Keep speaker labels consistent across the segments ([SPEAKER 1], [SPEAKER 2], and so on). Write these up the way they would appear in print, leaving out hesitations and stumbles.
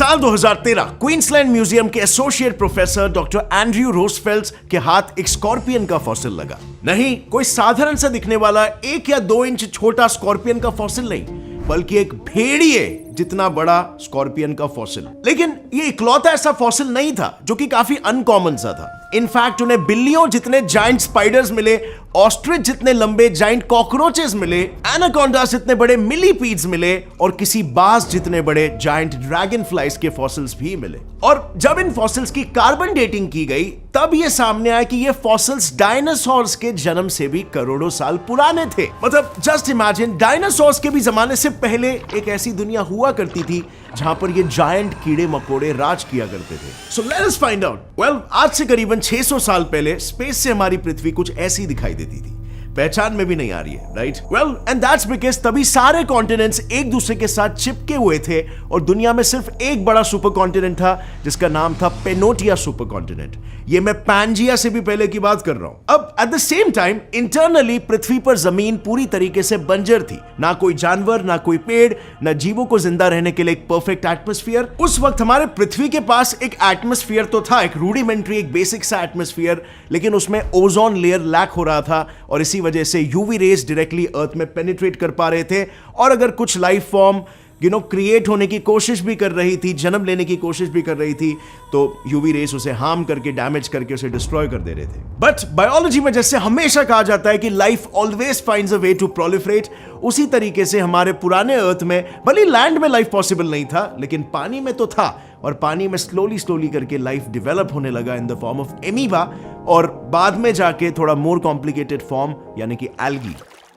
[SPEAKER 1] साल 2013 Queensland museum के associate professor doctor Andrew रोजफेल्ड के हाथ एक स्कॉर्पियन का फॉसिल लगा। नहीं, कोई साधारण सा दिखने वाला 1 या 2 इंच छोटा स्कॉर्पियन का फॉसिल नहीं, बल्कि एक भेड़िए जितना बड़ा स्कॉर्पियन का फॉसिल। लेकिन ये इकलौता ऐसा फॉसिल नहीं था जो कि काफी अनकॉमन सा था। इनफैक्ट उन्हें बिल्लियों जितने जायंट स्पाइडर्स मिले, ऑस्ट्रिच जितने लंबे जायंट कॉकरोचेस मिले, एनाकोंडास जितने बड़े मिलीपीड्स मिले और किसी बाज जितने बड़े जायंट ड्रैगन फ्लाइज के फॉसिल्स भी मिले। और जब इन फॉसिल्स की कार्बन डेटिंग की गई तब ये सामने आया कि ये फॉसिल्स डायनासोर्स के जन्म से भी करोड़ों साल पुराने थे। मतलब जस्ट इमेजिन, डायनासोर्स के भी जमाने से पहले एक ऐसी दुनिया हुआ करती थी जहां पर ये जायंट कीड़े मकोड़े राज किया करते थे। So let us find out. Well, आज से करीबन 600 साल पहले स्पेस से हमारी पृथ्वी कुछ ऐसी दिखाई देती थी, पहचान में भी नहीं आ रही है, right? Well, and that's because तभी सारे कॉन्टिनेंट्स एक दूसरे के साथ चिपके हुए थे और दुनिया में सिर्फ एक बड़ा सुपर कॉन्टिनेंट था जिसका नाम था पेनोटिया सुपर कॉन्टिनेंट। ये मैं पैंजिया से भी पहले की बात कर रहा हूं। अब at the same time internally पृथ्वी पर जमीन पूरी तरीके से बंजर थी, ना कोई जानवर, ना कोई पेड़, ना जीवों को जिंदा रहने के लिए एक परफेक्ट एटमॉस्फेयर। उस वक्त हमारे पृथ्वी के पास एक एटमॉस्फेयर तो था, एक रूडिमेंट्री, एक बेसिक सा एटमॉस्फेयर, लेकिन उसमें ओजोन लेयर लैक हो रहा था और इसी वजह से यूवी रेज डायरेक्टली अर्थ में पेनिट्रेट कर पा रहे थे। और अगर कुछ लाइफ फॉर्म क्रिएट होने की कोशिश भी कर रही थी, जन्म लेने की कोशिश भी कर रही थी, तो यूवी रेस उसे हार्म करके, डैमेज करके उसे डिस्ट्रॉय कर दे रहे थे। बट बायोलॉजी में जैसे हमेशा कहा जाता है कि life always finds a way to proliferate, उसी तरीके से हमारे पुराने अर्थ में भले लैंड में लाइफ पॉसिबल नहीं था, लेकिन पानी में तो था। और पानी में स्लोली करके लाइफ डेवलप होने लगा in the form of amoeba और बाद में जाके थोड़ा मोर कॉम्प्लिकेटेड फॉर्म यानी कि algae.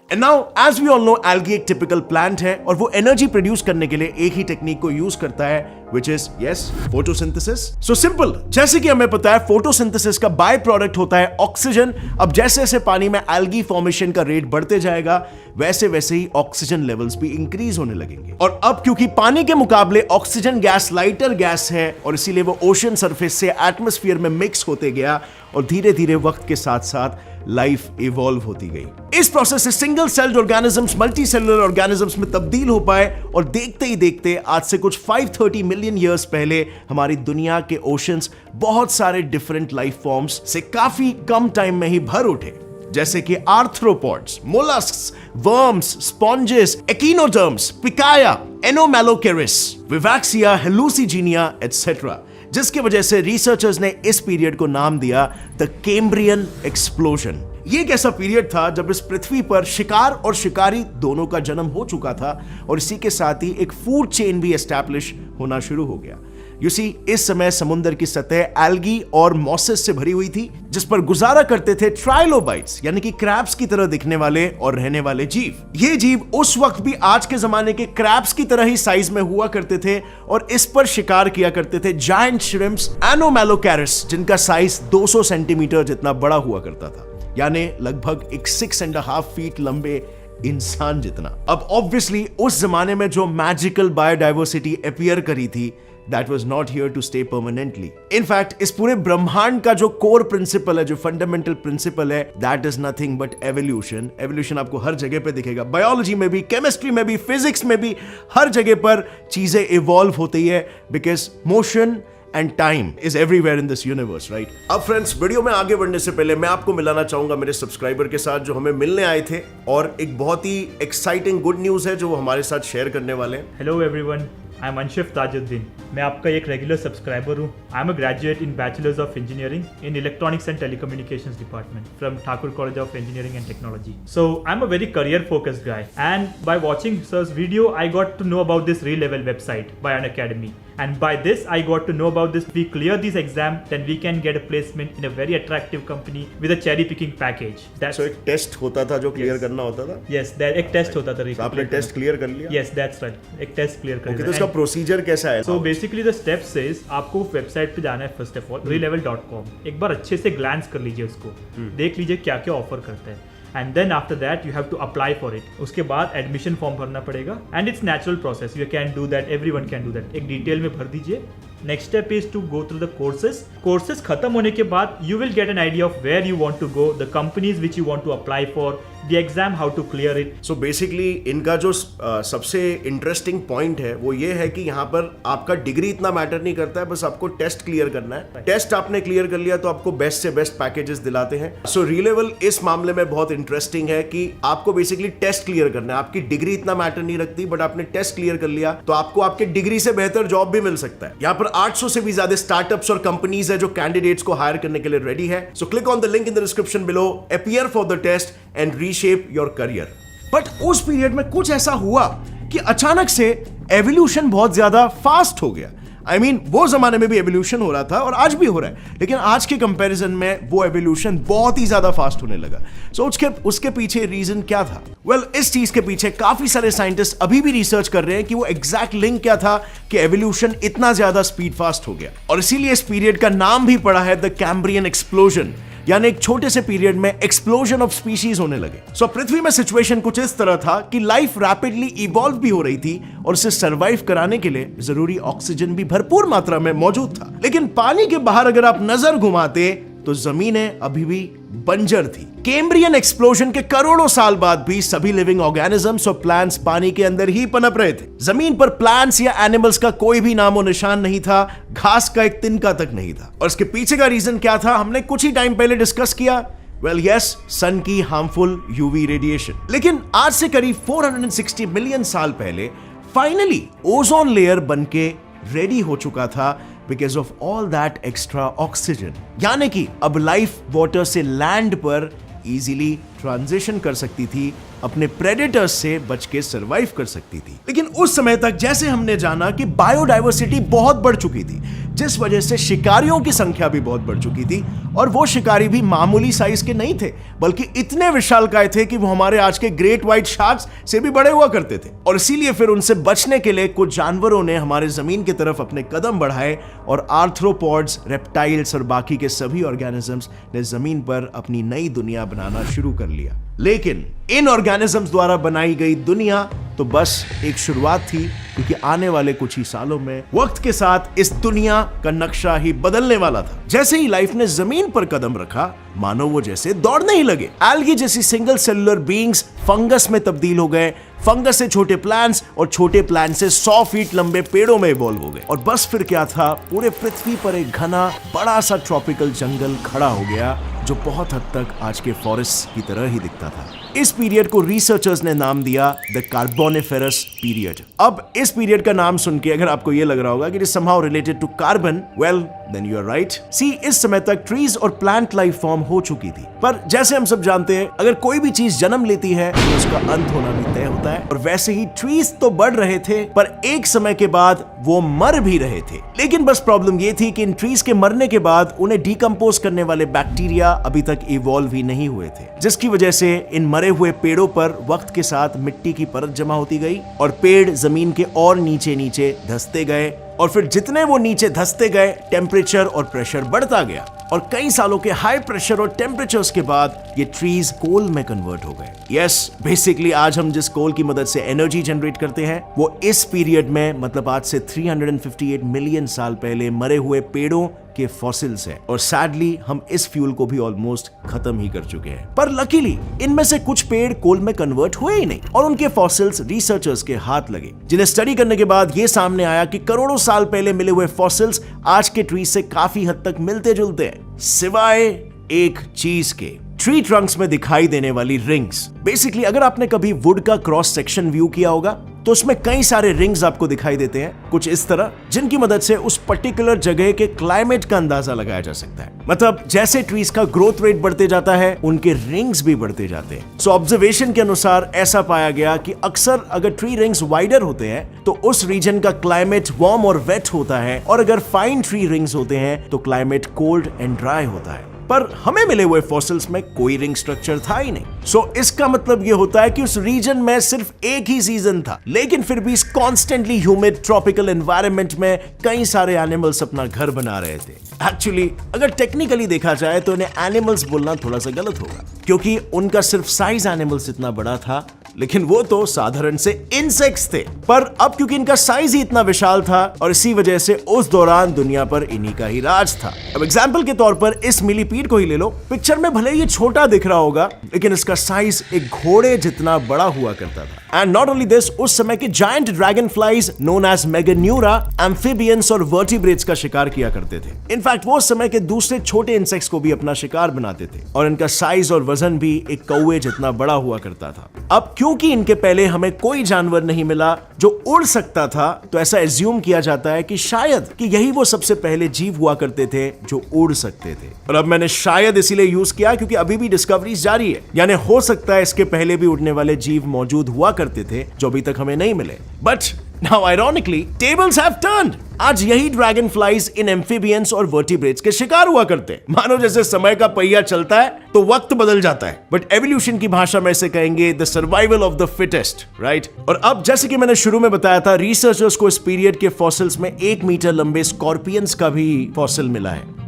[SPEAKER 1] And now, as we all know, algae एक typical plant है और वो एनर्जी प्रोड्यूस करने के लिए एक ही टेक्निक को यूज करता है, which is yes, photosynthesis. So simple, जैसे कि हमें पता है फोटोसिंथेसिस का बाय प्रोडक्ट होता है ऑक्सीजन। अब जैसे जैसे पानी में एल्गी फॉर्मेशन का रेट बढ़ते जाएगा वैसे वैसे ही ऑक्सीजन लेवल्स भी इंक्रीज होने लगेंगे। और अब क्योंकि पानी के मुकाबले ऑक्सीजन गैस लाइटर गैस है और इसीलिए वो ओशन सरफेस से एटमॉस्फेयर में मिक्स होते गया और धीरे धीरे वक्त के साथ साथ लाइफ इवॉल्व होती गई। इस प्रोसेस से single celled organisms multi cellular organisms में तब्दील हो पाए और देखते ही देखते आज से कुछ 530 मिलियन ईयर्स पहले हमारी दुनिया के ओशंस बहुत सारे डिफरेंट लाइफ फॉर्म्स से काफी कम टाइम में ही भर उठे, जैसे कि arthropods, molluscs, worms, sponges, echinoderms, Pikaia, Anomalocaris, Wiwaxia, Hallucigenia etcetera, जिसकी वजह से रिसर्चर्स ने इस पीरियड को नाम दिया द कैम्ब्रियन एक्सप्लोजन। ये एक ऐसा पीरियड था जब इस पृथ्वी पर शिकार और शिकारी दोनों का जन्म हो चुका था और इसी के साथ ही एक फूड चेन भी एस्टैब्लिश होना शुरू हो गया। You see, इस समय समुद्र की सतह एल्गी और मॉसेस से भरी हुई थी जिस पर गुजारा करते थे ट्राइलोबाइट्स यानी कि क्रैब्स की तरह दिखने वाले और रहने वाले जीव। ये जीव उस वक्त भी आज के जमाने के क्रैब्स की तरह ही साइज में हुआ करते थे और इस पर शिकार किया करते थे जायंट श्रिम्प्स, एनोमैलोकैरिस, जिनका साइज 200 सेंटीमीटर जितना बड़ा हुआ करता था, यानी लगभग एक 6.5 फीट लंबे इंसान जितना। अब ऑब्वियसली उस जमाने में जो मैजिकल बायोडाइवर्सिटी अपीयर करी थी, that was not here to stay permanently. In fact, इस पूरे ब्रह्मांड का जो कोर प्रिंसिपल है, जो फंडामेंटल प्रिंसिपल है, that is nothing but evolution. Evolution आपको हर जगह पे दिखेगा, बायोलॉजी में भी, केमिस्ट्री में भी, फिजिक्स में भी, हर जगह पर चीजें इवॉल्व होती है because motion and time is everywhere in this universe, right? अब फ्रेंड्स, वीडियो में आगे बढ़ने से पहले मैं आपको मिलाना चाहूंगा मेरे सब्सक्राइबर के साथ जो हमें मिलने आए थे और एक बहुत ही एक्साइटिंग गुड न्यूज है जो वो हमारे साथ शेयर करने वाले हैं।
[SPEAKER 2] Hello everyone, I am Anshif Tajuddin. मैं आपका एक रेगुलर सब्सक्राइबर हूँ। I am a graduate in bachelors of engineering in electronics and telecommunications department from Thakur college of engineering and technology. So I am a very career focused guy, and by watching sir's video I got to know about this re-level website by an academy, and by this I got to know about this. We clear this exam, then we can get a placement in a very attractive company with a cherry picking package. That's
[SPEAKER 1] so एक test होता था जो clear करना होता था?
[SPEAKER 2] Yes, that एक test होता था।
[SPEAKER 1] आपने टेस्ट क्लियर कर लिया?
[SPEAKER 2] Yes, that's right, एक टेस्ट क्लियर कर लिया।
[SPEAKER 1] तो इसका प्रोसीजर कैसा है?
[SPEAKER 2] So basically the step says आपको वेबसाइट पे जाना है फर्स्ट ऑफ ऑल, relevel.com। एक बार अच्छे से ग्लैंस कर लीजिए उसको, देख लीजिए क्या क्या ऑफर करता है, and then after that you have to apply for it. उसके बाद एडमिशन फॉर्म भरना पड़ेगा and it's natural process, you can do that, everyone can do that. एक डिटेल में भर दीजिए next step is to go through the courses खत्म होने के बाद you will get an idea of where you want to go, the companies which you want to apply for, the exam, how to clear it.
[SPEAKER 1] So basically इनका जो सबसे interesting point है वो ये है कि यहाँ पर आपका डिग्री इतना मैटर नहीं करता है, बस आपको टेस्ट क्लियर करना है. टेस्ट आपने क्लियर कर लिया तो आपको बेस्ट से बेस्ट पैकेजेस दिलाते हैं. सो री-लेवल इस मामले में बहुत इंटरेस्टिंग है कि आपको बेसिकली टेस्ट क्लियर करना है. आपकी डिग्री इतना मैटर नहीं रखती, बट आपने टेस्ट क्लियर कर लिया तो आपको आपके डिग्री से बेहतर जॉब भी मिल सकता है. यहाँ पर 800 से भी ज्यादा स्टार्टअप्स और कंपनीज है जो कैंडिडेट्स को हायर करने के लिए रेडी है. So click on the link in the description below, appear for the test and reshape your career. But उस पीरियड में कुछ ऐसा हुआ कि अचानक से एवोल्यूशन बहुत ज्यादा फास्ट हो गया. I mean, वो जमाने में भी एवोल्यूशन हो रहा था और आज भी हो रहा है, लेकिन आज के कंपैरिजन में वो एवोल्यूशन बहुत ही ज्यादा फास्ट होने लगा. सो उसके पीछे रीजन क्या था? वेल, इस चीज के पीछे काफी सारे साइंटिस्ट अभी भी रिसर्च कर रहे हैं कि वो एग्जैक्ट लिंक क्या था कि एवोल्यूशन इतना ज्यादा स्पीड फास्ट हो गया. और इसीलिए इस पीरियड का नाम भी पड़ा है द कैम्ब्रियन एक्सप्लोजन, यानी एक छोटे से पीरियड में एक्सप्लोजन ऑफ स्पीशीज होने लगे. सो पृथ्वी में सिचुएशन कुछ इस तरह था कि लाइफ रैपिडली इवॉल्व भी हो रही थी और उसे सरवाइव कराने के लिए जरूरी ऑक्सीजन भी भरपूर मात्रा में मौजूद था. लेकिन पानी के बाहर अगर आप नजर घुमाते तो जमीनें अभी भी बंजर थी. कैम्ब्रियन एक्सप्लोजन के करोड़ों साल बाद भी सभी लिविंग ऑर्गेनिजम्स और प्लांट्स पानी के अंदर ही पनप रहे थे. जमीन पर प्लांट्स या एनिमल्स का कोई भी नामो निशान नहीं था, घास का एक तिनका तक नहीं था. और इसके पीछे का रीजन क्या था हमने कुछ ही टाइम पहले डिस्कस किया. वेल यस, सन की हार्मफुल यूवी रेडिएशन. लेकिन आज से करीब 460 मिलियन साल पहले फाइनली ओजोन लेयर बनके रेडी हो चुका था because of all that extra oxygen. यानी कि अब लाइफ वाटर से लैंड पर इजीली ट्रांजिशन कर सकती थी, अपने प्रेडेटर्स से बच के सरवाइव कर सकती थी. लेकिन उस समय तक जैसे हमने जाना कि बायोडाइवर्सिटी बहुत बढ़ चुकी थी, जिस वजह से शिकारियों की संख्या भी बहुत बढ़ चुकी थी. और वो शिकारी भी मामूली साइज के नहीं थे, बल्कि इतने विशालकाय थे कि वो हमारे आज के ग्रेट व्हाइट शार्क्स से भी बड़े हुआ करते थे. और इसीलिए फिर उनसे बचने के लिए कुछ जानवरों ने हमारे जमीन की तरफ अपने कदम बढ़ाए और आर्थ्रोपॉड्स, रेप्टाइल्स और बाकी के सभी ऑर्गेनिजम्स ने जमीन पर अपनी नई दुनिया बनाना शुरू कर लिया. लेकिन इन ऑर्गेनिजम्स द्वारा बनाई गई दुनिया तो बस एक शुरुआत थी, क्योंकि आने वाले कुछ ही सालों में वक्त के साथ इस दुनिया का नक्शा ही बदलने वाला था. जैसे ही लाइफ ने जमीन पर कदम रखा, मानो वो जैसे दौड़ने ही लगे. एल्गी जैसी सिंगल सेलुलर बीइंग्स फंगस में तब्दील हो गए, फंगस से छोटे प्लांट्स और छोटे प्लांट से 100 फीट लंबे पेड़ों में इवॉल्व हो गए. और बस फिर क्या था, पूरे पृथ्वी पर एक घना बड़ा सा ट्रॉपिकल जंगल खड़ा हो गया जो बहुत हद तक आज के फॉरेस्ट की तरह ही दिखता था. इस पीरियड को रिसर्चर्स ने नाम दिया द कार्बोनिफेरस पीरियड. अब इस पीरियड का नाम सुन के अगर आपको यह लग रहा होगा कि it is somehow related to carbon, well then you are right. See, इस समय तक ट्रीज और प्लांट लाइफ फॉर्म हो चुकी थी, पर जैसे हम सब जानते हैं अगर कोई भी चीज जन्म लेती है तो उसका अंत होना भी तय होता है. और वैसे ही ट्रीज तो बढ़ रहे थे, पर एक समय के बाद वो मर भी रहे थे. लेकिन बस प्रॉब्लम ये थी कि इन ट्रीज के मरने के बाद उन्हें डिकम्पोज करने वाले बैक्टीरिया अभी तक इवॉल्व ही नहीं हुए थे, जिसकी वजह से इन मरे हुए पेड़ों पर वक्त के साथ मिट्टी की परत जमा होती गई और पेड़ जमीन के और नीचे नीचे धंसते गए. और फिर जितने वो नीचे धंसते गए, टेम्परेचर और प्रेशर बढ़ता गया. और कई सालों के हाई प्रेशर और टेम्परेचर्स के बाद ये ट्रीज कोल में कन्वर्ट हो गए. यस, बेसिकली आज हम जिस कोल की मदद से एनर्जी जनरेट करते हैं वो इस पीरियड में, मतलब आज से 358 मिलियन साल पहले मरे हुए पेड़ों के फॉसिल्स हैं. और सैडली हम इस फ्यूल को भी ऑलमोस्ट खत्म ही कर चुके हैं. पर लकीली इनमें से कुछ पेड़ कोल में कन्वर्ट हुए ही नहीं और उनके फॉसिल्स रिसर्चर्स के हाथ लगे, जिन्हें स्टडी करने के बाद यह सामने आया कि करोड़ों साल पहले मिले हुए फॉसिल्स आज के ट्री से काफी हद तक मिलते जुलते हैं, सिवाय एक चीज के, ट्री ट्रंक्स में दिखाई देने वाली रिंग्स. बेसिकली अगर आपने कभी वुड का क्रॉस सेक्शन व्यू किया होगा तो उसमें कई सारे रिंग्स आपको दिखाई देते हैं, कुछ इस तरह, जिनकी मदद से उस पर्टिकुलर जगह के क्लाइमेट का अंदाजा लगाया जा सकता है. मतलब जैसे ट्रीज का ग्रोथ रेट बढ़ते जाता है, उनके रिंग्स भी बढ़ते जाते हैं. सो ऑब्जर्वेशन के अनुसार ऐसा पाया गया कि अक्सर अगर ट्री रिंग्स वाइडर होते हैं तो उस रीजन का क्लाइमेट वार्म और वेट होता है, और अगर फाइन ट्री रिंग्स होते हैं तो क्लाइमेट कोल्ड एंड ड्राई होता है. पर हमें मिले हुए फॉसिल्स में कोई रिंग स्ट्रक्चर था ही नहीं. सो इसका मतलब यह होता है कि उस रीजन में सिर्फ एक ही सीजन था, लेकिन फिर भी इस कॉन्स्टेंटली ह्यूमिड ट्रॉपिकल एनवायरनमेंट में कई सारे एनिमल्स अपना घर बना रहे थे. एक्चुअली अगर टेक्निकली देखा जाए तो इन्हें एनिमल्स बोलना थोड़ा सा गलत होगा, क्योंकि उनका सिर्फ साइज एनिमल्स इतना बड़ा था लेकिन वो तो साधारण से इंसेक्ट्स थे। पर अब क्योंकि इनका साइज ही इतना विशाल था और इसी वजह से उस दौरान दुनिया पर इन्हीं का ही राज था। अब एग्जाम्पल के तौर पर इस मिलीपीड को ही ले लो। पिक्चर में भले ही छोटा दिख रहा होगा, लेकिन इसका साइज एक घोड़े जितना बड़ा हुआ करता था। एंड नॉट ओनली दिस, उस समय के giant dragonflies known as Meganeura amphibians और वर्टिब्रेट्स का शिकार किया करते थे। इनफैक्ट वो उस समय के दूसरे छोटे इंसेक्ट्स को भी अपना शिकार बनाते थे और इनका साइज और वजन भी एक कौवे जितना बड़ा हुआ करता था। अब क्योंकि इनके पहले हमें कोई जानवर नहीं मिला जो उड़ सकता था, तो ऐसा एज्यूम किया जाता है कि शायद कि यही वो सबसे पहले जीव हुआ करते थे जो उड़ सकते थे। और अब मैंने शायद इसीलिए यूज किया क्योंकि अभी भी डिस्कवरीज जारी है, यानी हो सकता है इसके पहले भी उड़ने वाले जीव मौजूद हुआ करते थे जो अभी तक हमें नहीं मिले। But now ironically tables have turned. आज यही ड्रैगन फ्लाइज इन एम्फिबियंस और वर्टिब्रेट्स के शिकार हुआ करते हैं। मानो जैसे समय का पहिया चलता है तो वक्त बदल जाता है, बट एवोल्यूशन की भाषा में इसे कहेंगे the survival of the fittest, right? और अब जैसे कि मैंने शुरू में बताया था, रिसर्चर्स को इस पीरियड के फॉसिल्स में 1 मीटर लंबे स्कॉर्पियंस का भी फॉसिल मिला है।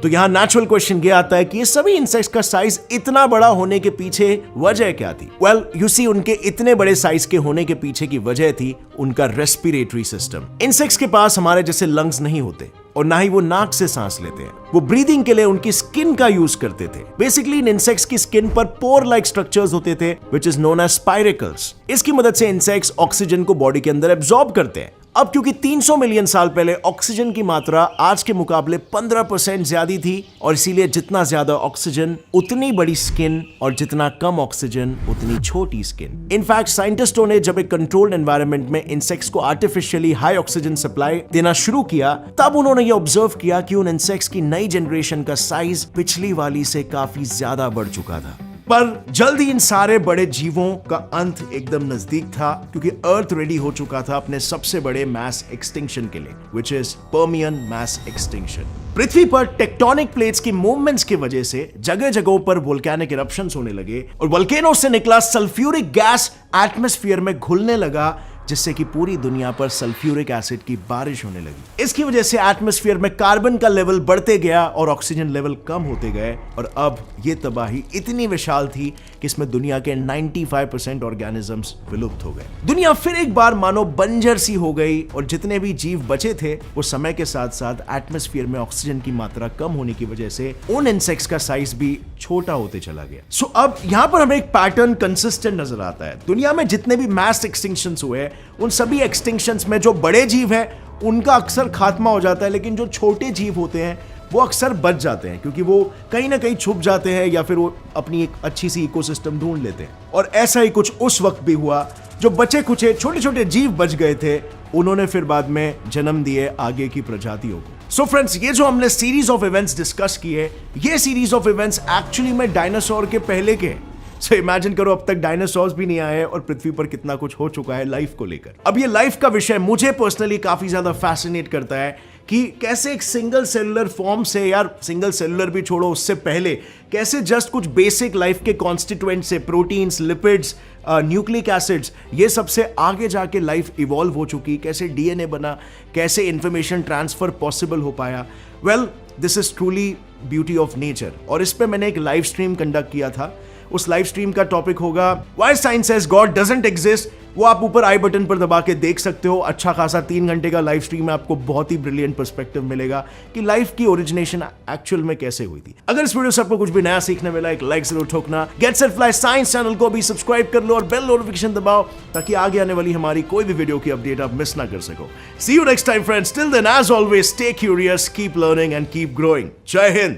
[SPEAKER 1] तो यहां नेचुरल क्वेश्चन ये आता है कि ये सभी इंसेक्ट्स का साइज इतना बड़ा होने के पीछे वजह क्या थी? वेल, यू सी, उनके इतने बड़े साइज के होने के पीछे की वजह थी उनका रेस्पिरेटरी सिस्टम। इंसेक्ट्स के पास हमारे जैसे लंग्स नहीं होते और ना ही वो नाक से सांस लेते हैं। वो ब्रीदिंग के लिए उनकी स्किन का यूज करते थे। बेसिकली इन इंसेक्ट्स की स्किन पर पोर लाइक स्ट्रक्चर्स होते थे which is known as spiracles. इसकी मदद से इंसेक्ट्स ऑक्सीजन को बॉडी के अंदर एब्जॉर्ब करते हैं। अब क्योंकि 300 मिलियन साल पहले ऑक्सीजन की मात्रा आज के मुकाबले 15% ज्यादा थी और इसीलिए जितना ज्यादा ऑक्सीजन उतनी बड़ी स्किन और जितना कम ऑक्सीजन उतनी छोटी स्किन। इनफैक्ट साइंटिस्टों ने जब एक कंट्रोल्ड एनवायरनमेंट में इंसेक्ट्स को आर्टिफिशियली हाई ऑक्सीजन सप्लाई देना शुरू किया, तब उन्होंने ये ऑब्जर्व किया कि उन इंसेक्ट्स की नई जनरेशन का साइज पिछली वाली से काफी ज्यादा बढ़ चुका था। पर जल्द ही इन सारे बड़े जीवों का अंत एकदम नजदीक था क्योंकि अर्थ रेडी हो चुका था अपने सबसे बड़े मैस एक्सटिंक्शन के लिए, which is Permian mass extinction. पृथ्वी पर टेक्टोनिक प्लेट्स की मूवमेंट्स की वजह से जगह जगहों पर वोल्केनिक इरप्शंस होने लगे और वोल्केनो से निकला सल्फ्यूरिक गैस एटमॉस्फेयर में घुलने लगा, जिससे कि पूरी दुनिया पर सल्फ्यूरिक एसिड की बारिश होने लगी। इसकी वजह से एटमॉस्फेयर में कार्बन का लेवल बढ़ते गया और ऑक्सीजन लेवल कम होते गए और अब ये तबाही इतनी विशाल थी कि इसमें दुनिया के 95% ऑर्गेनिजम्स विलुप्त हो गए। दुनिया फिर एक बार मानो बंजर सी हो गई और जितने भी जीव बचे थे वो समय के साथ साथ एटमॉस्फेयर में ऑक्सीजन की मात्रा कम होने की वजह से उन इंसेक्ट्स का साइज भी छोटा होते चला गया। सो अब यहां पर हमें एक पैटर्न कंसिस्टेंट नजर आता है। दुनिया में जितने भी मैस एक्सटिंक्शंस हुए, उन सभी एक्सटिंक्शंस में जो बड़े जीव हैं उनका अक्सर खात्मा हो जाता है, लेकिन जो छोटे जीव होते हैं वो अक्सर बच जाते हैं क्योंकि वो कहीं ना कहीं छुप जाते हैं या फिर वो अपनी एक अच्छी सी इकोसिस्टम ढूंढ लेते हैं। और ऐसा ही कुछ उस वक्त भी हुआ। जो बचे कुचे छोटे छोटे जीव बच गए थे, उन्होंने फिर बाद में जन्म दिए आगे की प्रजातियों को। सो फ्रेंड्स, ये जो हमने सीरीज ऑफ इवेंट्स डिस्कस किए, ये सीरीज ऑफ इवेंट्स एक्चुअली में डायनासोर के पहले के। सो इमेजिन करो अब तक डायनासोर्स भी नहीं आए और पृथ्वी पर कितना कुछ हो चुका है लाइफ को लेकर। अब ये लाइफ का विषय मुझे पर्सनली काफी ज्यादा फैसिनेट करता है कि कैसे एक सिंगल सेलुलर फॉर्म से, यार सिंगल सेलुलर भी छोड़ो, उससे पहले कैसे जस्ट कुछ बेसिक लाइफ के कॉन्स्टिट्यूएंट से, प्रोटीन्स, लिपिड्स, न्यूक्लिक एसिड्स, ये सबसे आगे जाके लाइफ इवॉल्व हो चुकी, कैसे डीएनए बना, कैसे इंफॉर्मेशन ट्रांसफर पॉसिबल हो पाया। Well, this is truly beauty of nature. और इस पे मैंने एक लाइव स्ट्रीम कंडक्ट किया था। उस लाइव स्ट्रीम का टॉपिक होगा why science says God doesn't exist. वो आप ऊपर आई बटन पर दबा के देख सकते हो। अच्छा खासा 3 घंटे का लाइव स्ट्रीम में आपको बहुत ही ब्रिलियंट पर्सपेक्टिव मिलेगा कि लाइफ की ओरिजिनेशन एक्चुअल में कैसे हुई थी। अगर इस वीडियो से आपको कुछ भी नया सीखने मिला, एक लाइक जरूर ठोकना। Get set fly science channel को भी सब्सक्राइब कर लो और बेल नोटिफिकेशन दबाओ ताकि आगे आने वाली हमारी कोई भी वीडियो की अपडेट आप मिस ना कर सको। See you next time friends. Till then as always stay curious, keep learning and keep growing. जय हिंद।